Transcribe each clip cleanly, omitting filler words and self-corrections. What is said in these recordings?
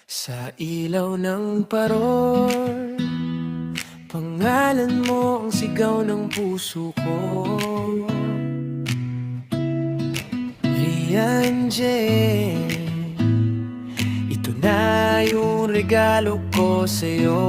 Sa ilaw ng parol, pangalan mo ang sigaw ng puso ko. Rian Jane, ito na yung regalo ko sa'yo.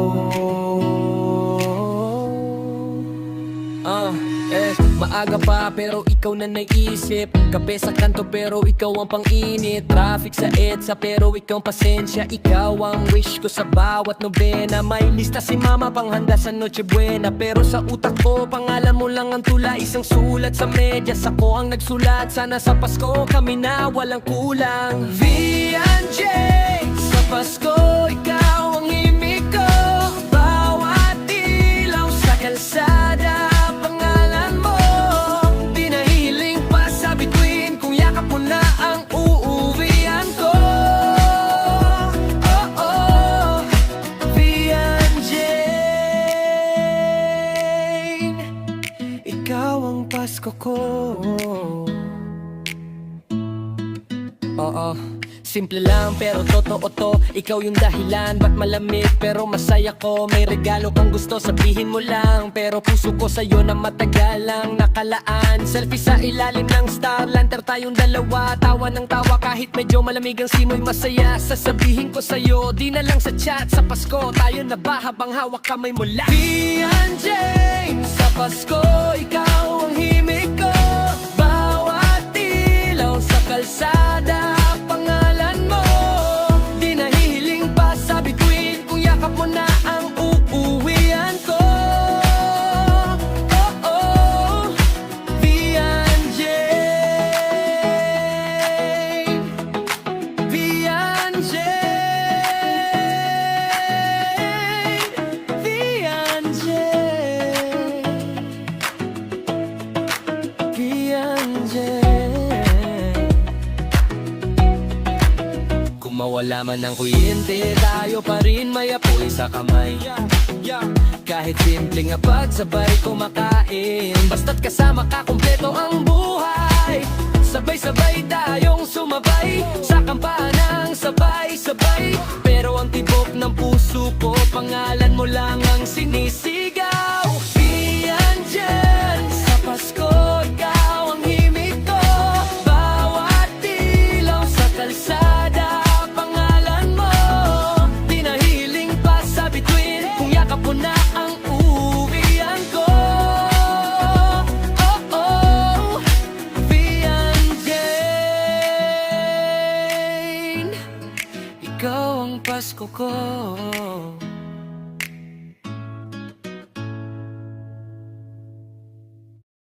Maaga pa pero ikaw na naisip. Kape sa kanto pero ikaw ang pang-init. Traffic sa EDSA pero ikaw ang pasensya. Ikaw ang wish ko sa bawat nobena. May lista si mama panghanda sa Noche Buena, pero sa utak ko pangalan mo lang ang tula. Isang sulat sa medyas, ako ang nagsulat. Sana sa Pasko kami na walang kulang. V&J, sa Pasko ikaw ang himig ko. Bawat ilaw sa kalsada, Pasko ko. Oo, simple lang pero totoo to. Ikaw yung dahilan ba't malamig pero masaya ko. May regalo kang gusto sabihin mo lang, pero puso ko sa'yo na matagal lang nakalaan. Selfie sa ilalim ng star lantern tayong dalawa. Tawa ng tawa kahit medyo malamig ang simoy masaya. Sasabihin ko sa'yo di na lang sa chat. Sa Pasko tayo na ba habang hawak kamay mo lang. V&J, sa Pasko ikaw ang himig ko. Bawat ilaw sa kalsada, pangalan mo. Di nahihiling pa sa bituin, kung yakap mo na ang uuwian ko. Oh, oh, V&J, V&J, V&J, V&J. Kung mawala man ang kuryente, tayo pa rin may apoy sa kamay. Kahit simpleng pagsabay kumakain, basta't kasama ka kumpleto ang buhay. Sabay-sabay tayong sumabay sa kampanang sabay-sabay. Pero ang tibok ng puso ko, pangalan mo lang ang sinisigaw. Andyan sa Pasko ikaw ang himig ko. Bawat ilaw sa kalsada, pangalan mo. Di nahihiling pa sa bituin, kung yakap mo na ang uuwian ko. Oh, oh, V&J, ikaw ang Pasko ko.